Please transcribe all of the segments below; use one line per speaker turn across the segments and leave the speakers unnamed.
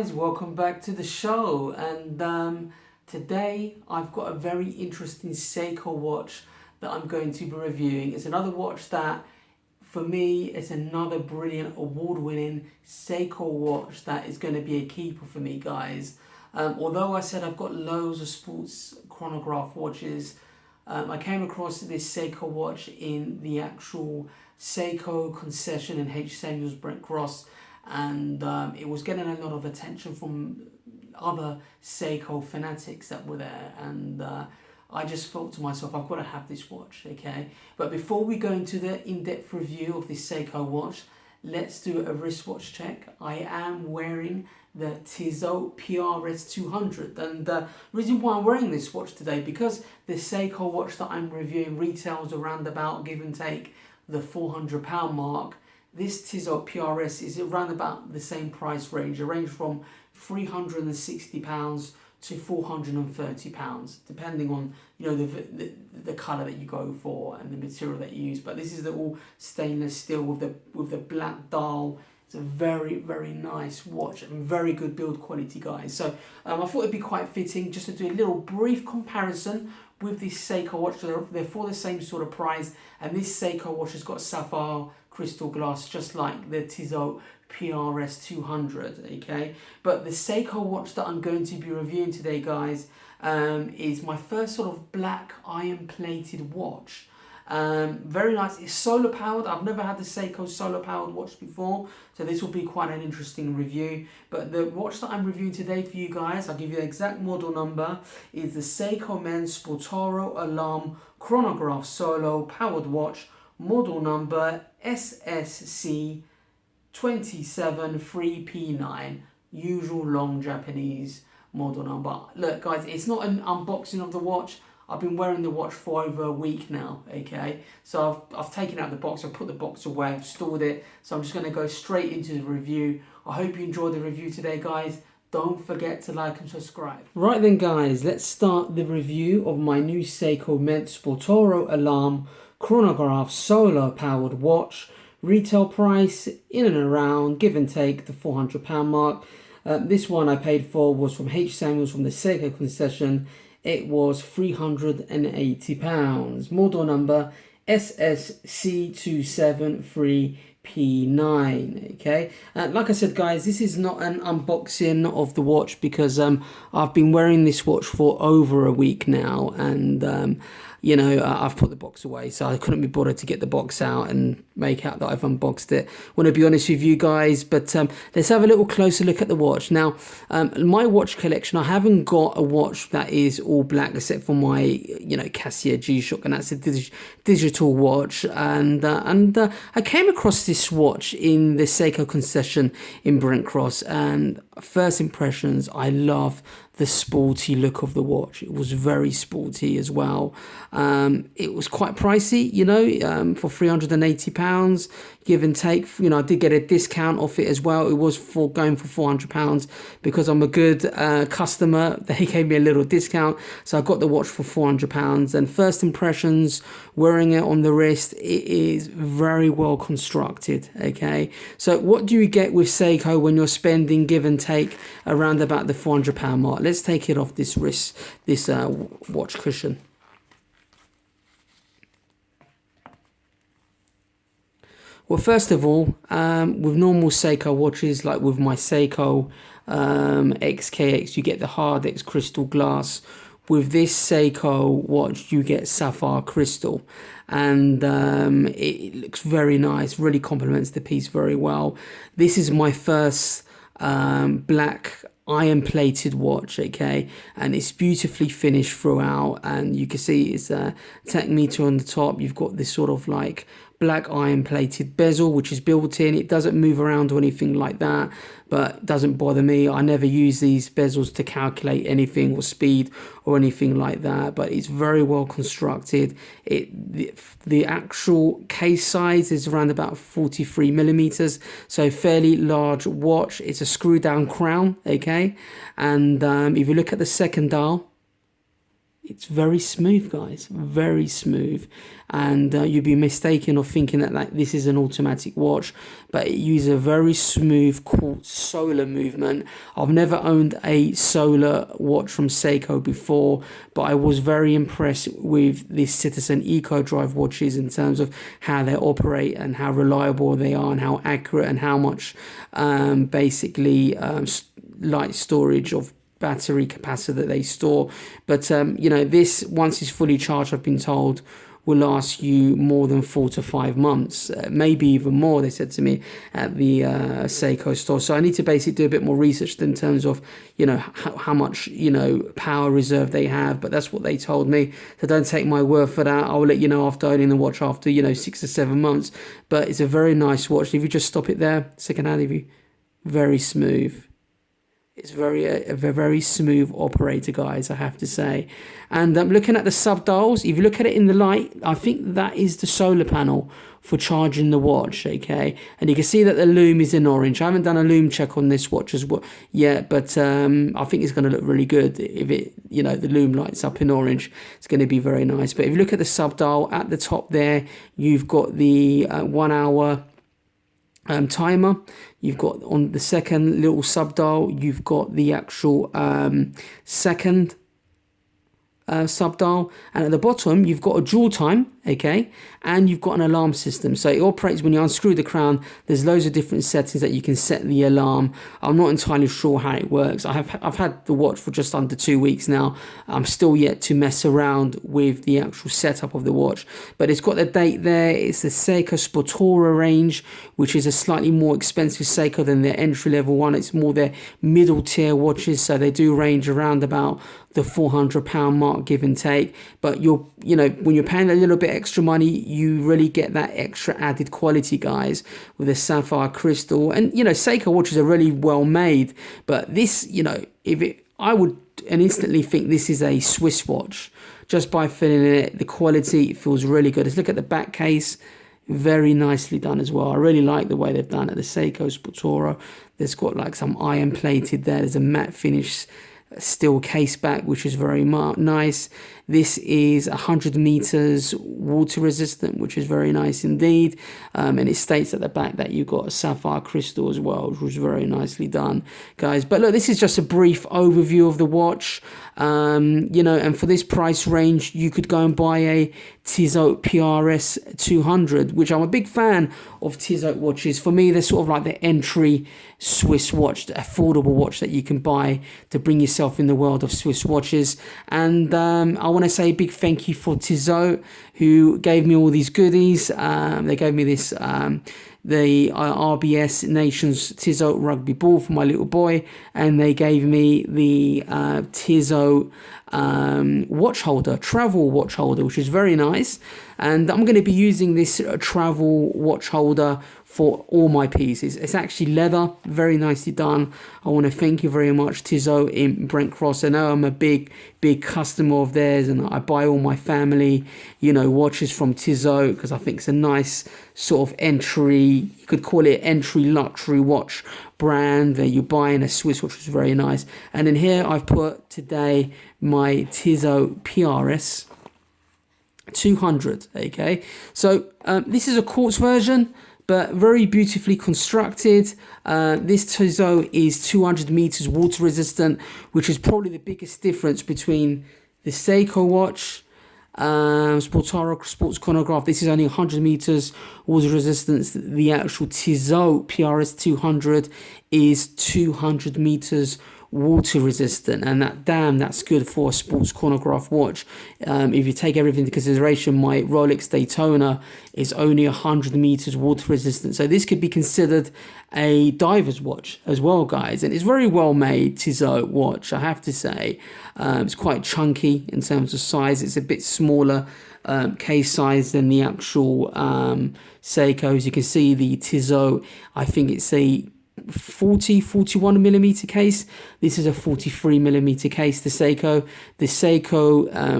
guys, welcome back to the show. And today I've got a very interesting Seiko watch that I'm going to be reviewing. It's another watch that, for me, it's another brilliant award-winning Seiko watch that is going to be a keeper for me, guys. Although I said I've got loads of sports chronograph watches, I came across this Seiko watch in the actual Seiko concession in H. Samuels, Brent Cross, and it was getting a lot of attention from other Seiko fanatics that were there, and I just thought to myself, I've got to have this watch, okay? But before we go into the in-depth review of this Seiko watch, let's do a wristwatch check. I am wearing the Tissot PRS 200, and the reason why I'm wearing this watch today, because the Seiko watch that I'm reviewing retails around about, give and take, the £400 mark. This Tissot PRS is around about the same price range. It ranges from £360 to £430, depending on the colour that you go for and the material that you use. But this is the all stainless steel with the black dial. It's a very, very nice watch and very good build quality, guys. So I thought it'd be quite fitting just to do a little brief comparison with this Seiko watch. They're for the same sort of price, and this Seiko watch has got sapphire crystal glass, just like the Tissot PRS 200, okay? But the Seiko watch that I'm going to be reviewing today, guys, is my first sort of black iron-plated watch. Very nice. It's solar powered. I've never had the Seiko solar powered watch before, so this will be quite an interesting review. But the watch that I'm reviewing today for you guys, I'll give you the exact model number, is the Seiko Sportura Alarm Chronograph Solo Powered Watch, model number SSC 273P9, usual long Japanese model number. Look, guys, it's not an unboxing of the watch. I've been wearing the watch for over a week now, okay? So I've taken out the box, I've put the box away, I've stored it. So I'm just going to go straight into the review. I hope you enjoyed the review today, guys. Don't forget to like and subscribe. Right then, guys, let's start the review of my new Seiko Sportura Alarm Chronograph Solar Powered Watch. Retail price in and around, give and take, the £400 mark. This one I paid for was from H. Samuels, from the Seiko concession. It was £380. Model number SSC273P9. Okay, like I said, guys, this is not an unboxing of the watch because I've been wearing this watch for over a week now, and I've put the box away, so I couldn't be bothered to get the box out and make out that I've unboxed it. Want to be honest with you guys, but let's have a little closer look at the watch. Now, my watch collection, I haven't got a watch that is all black except for my, Casio G-Shock, and that's a digital watch. And I came across this watch in the Seiko concession in Brent Cross, and first impressions, I love the sporty look of the watch. It was very sporty as well. It was quite pricey, for £380, give and take. I did get a discount off it as well. It was going for £400 because I'm a good customer. They gave me a little discount, so I got the watch for £400. And first impressions, wearing it on the wrist, it is very well constructed. Okay, so what do you get with Seiko when you're spending, give and take, around about the £400 mark? Let's take it off this wrist, this watch cushion. Well, first of all, with normal Seiko watches, like with my Seiko XKX, you get the hard X crystal glass. With this Seiko watch, you get sapphire crystal, and it looks very nice, really complements the piece very well. This is my first black iron plated watch, okay, and it's beautifully finished throughout, and you can see it's a tachymeter on the top. You've got this sort of like black iron plated bezel which is built in. It doesn't move around or anything like that, but it doesn't bother me. I never use these bezels to calculate anything or speed or anything like that, but it's very well constructed. The actual case size is around about 43 millimeters, so fairly large watch. It's a screw down crown, okay, and if you look at the second dial, It's very smooth, guys, very smooth, and you'd be mistaken of thinking that this is an automatic watch, but it uses a very smooth quartz solar movement. I've never owned a solar watch from Seiko before, but I was very impressed with this Citizen Eco Drive watches in terms of how they operate and how reliable they are and how accurate and how much basically light storage of battery capacity that they store. But you know, this, once it's fully charged, I've been told, will last you more than 4 to 5 months, maybe even more, they said to me at the Seiko store. So I need to basically do a bit more research in terms of, you know, how much, you know, power reserve they have, but that's what they told me. So don't take my word for that. I will let you know after owning the watch after, you know, 6 to 7 months. But it's a very nice watch. If you just stop it there, second hand view, very smooth. It's a very smooth operator, guys, I have to say. And looking at the subdials, if you look at it in the light, I think that is the solar panel for charging the watch, okay? And you can see that the lume is in orange. I haven't done a lume check on this watch as well yet, but I think it's going to look really good if it, you know, the lume lights up in orange. It's going to be very nice. But if you look at the subdial at the top there, you've got the 1 hour timer. You've got on the second little subdial, you've got the actual second subdial, and at the bottom you've got a dual time, okay, and you've got an alarm system. So it operates when you unscrew the crown. There's loads of different settings that you can set the alarm. I'm not entirely sure how it works. I've had the watch for just under 2 weeks now. I'm still yet to mess around with the actual setup of the watch, but it's got the date there. It's the Seiko Sportura range, which is a slightly more expensive Seiko than their entry level one. It's more their middle tier watches, so they do range around about the £400 mark, give and take. But you know, when you're paying a little bit extra money, you really get that extra added quality, guys, with the sapphire crystal. And you know, Seiko watches are really well made, but this, you know, I would instantly think this is a Swiss watch just by feeling it. The quality, it feels really good. Let's look at the back case. Very nicely done as well. I really like the way they've done it. The Seiko Sportura, there's got like some iron plated there. There's a matte finish steel case back, which is very nice. This is 100 meters water resistant, which is very nice indeed. And it states at the back that you've got a sapphire crystal as well, which was very nicely done, guys. But look, this is just a brief overview of the watch. You know, and for this price range, you could go and buy a Tissot PRS 200, which I'm a big fan of Tissot watches. For me, they're sort of like the entry Swiss watch, the affordable watch that you can buy to bring yourself in the world of Swiss watches. And I want to say a big thank you for Tissot, who gave me all these goodies. They gave me this the RBS Nations Tissot rugby ball for my little boy, and they gave me the Tissot watch holder, travel watch holder, which is very nice. And I'm going to be using this travel watch holder for all my pieces. It's actually leather, very nicely done. I want to thank you very much, Tissot in Brent Cross. I know I'm a big customer of theirs, and I buy all my family, you know, watches from Tissot because I think it's a nice sort of entry, you could call it entry luxury watch brand that you buy in a Swiss watch, which is very nice. And in here I've put today my Tissot PRS 200, okay. So this is a quartz version, but very beautifully constructed. This Tissot is 200 meters water resistant, which is probably the biggest difference between the Seiko watch, Sportura Sports Chronograph. This is only 100 meters water resistance. The actual Tissot PRS 200 is 200 meters water resistant, and that's good for a sports chronograph watch. If you take everything into consideration, my Rolex Daytona is only 100 meters water resistant, so this could be considered a diver's watch as well, guys. And it's very well made Tissot watch, I have to say. It's quite chunky in terms of size. It's a bit smaller case size than the actual Seiko. As you can see, the Tissot, I think it's a 41 millimeter case. This is a 43 millimeter case. The Seiko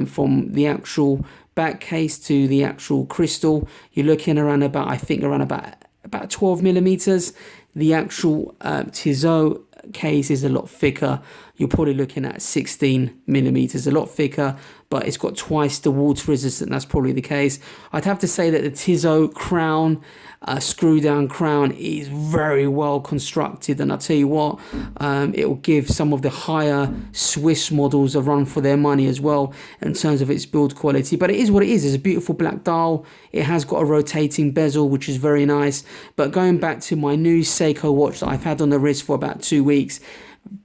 from the actual back case to the actual crystal, you're looking around about, I think around about 12 millimeters. The actual Tissot case is a lot thicker. You're probably looking at 16 millimeters, a lot thicker, but it's got twice the water resistant. That's probably the case. I'd have to say that the Tissot crown, screw down crown, is very well constructed, and I'll tell you what, it will give some of the higher Swiss models a run for their money as well in terms of its build quality. But it is what it is. It's a beautiful black dial. It has got a rotating bezel, which is very nice. But going back to my new Seiko watch that I've had on the wrist for about 2 weeks,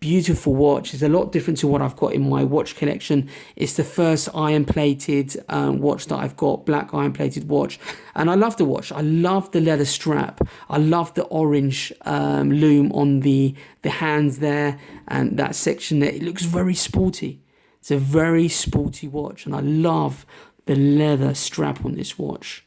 beautiful watch. It's a lot different to what I've got in my watch collection. It's the first iron plated watch that I've got, black iron plated watch, and I love the watch. I love the leather strap. I love the orange loom on the hands there, and that section there. It looks very sporty. It's a very sporty watch, and I love the leather strap on this watch.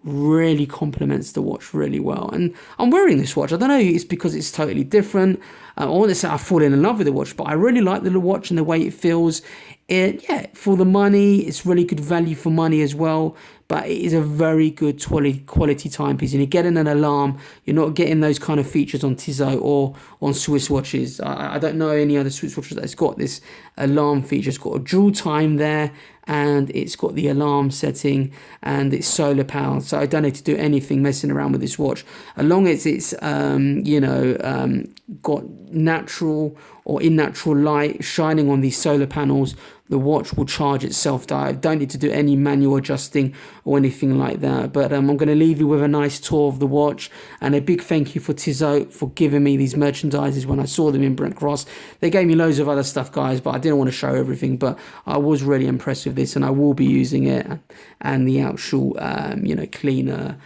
Really complements the watch really well, and I'm wearing this watch. I don't know, it's because it's totally different. I want to say I've fallen in love with the watch, but I really like the watch and the way it feels. Yeah, for the money, it's really good value for money as well. But it is a very good quality timepiece, and you're getting an alarm. You're not getting those kind of features on Tissot or on Swiss watches. I don't know any other Swiss watches that's got this alarm feature. It's got a dual time there, and it's got the alarm setting, and it's solar powered. So I don't need to do anything messing around with this watch. As long as it's got natural or in natural light shining on these solar panels, the watch will charge itself. I don't need to do any manual adjusting or anything like that. But I'm going to leave you with a nice tour of the watch, and a big thank you for Tissot for giving me these merchandises when I saw them in Brent Cross. They gave me loads of other stuff, guys, but I didn't want to show everything. But I was really impressed with this, and I will be using it, and the actual cleaner,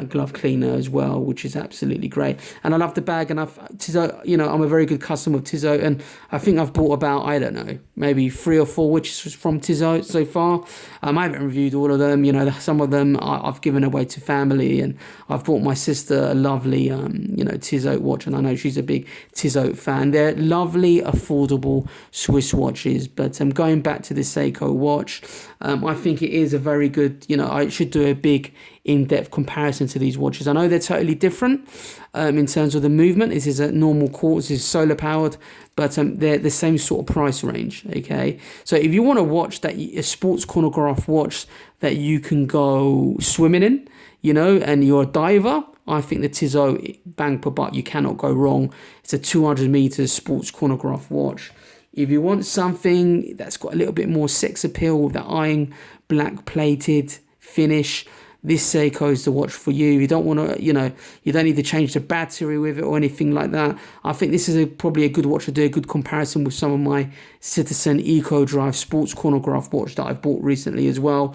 glove cleaner as well, which is absolutely great. And I love the bag, and Tissot, I'm a very good customer of Tissot, and I think I've bought about, I don't know, maybe 3 or 4 watches from Tissot so far. I haven't reviewed all of them. Some of them I've given away to family, and I've bought my sister a lovely Tissot watch, and I know she's a big Tissot fan. They're lovely, affordable Swiss watches. But going back to the Seiko watch, I think it is a very good, I should do a big in-depth comparison to these watches. I know they're totally different in terms of the movement. This is a normal quartz, this is solar powered, but they're the same sort of price range. Okay, so if you want to watch a sports chronograph watch that you can go swimming in, and you're a diver, I think the Tissot, bang per buck, you cannot go wrong. It's a 200 meters sports chronograph watch. If you want something that's got a little bit more sex appeal with that iron black plated finish, this Seiko is the watch for you. You don't want to, you don't need to change the battery with it or anything like that. I think this is probably a good watch to do a good comparison with some of my Citizen Eco Drive sports chronograph watch that I've bought recently as well.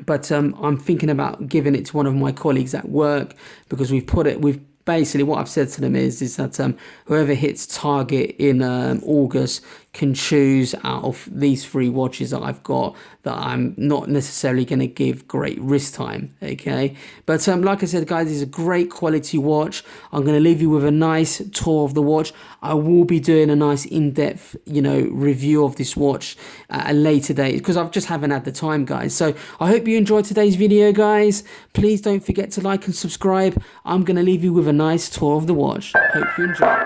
But I'm thinking about giving it to one of my colleagues at work, because we've basically what I've said to them is that whoever hits target in August can choose out of these 3 watches that I've got that I'm not necessarily going to give great wrist time. Okay, but like I said, guys, it's a great quality watch. I'm going to leave you with a nice tour of the watch. I will be doing a nice in-depth review of this watch at a later date, because I just haven't had the time, guys. So I hope you enjoyed today's video, guys. Please don't forget to like and subscribe. I'm going to leave you with a nice tour of the watch. Hope you enjoy.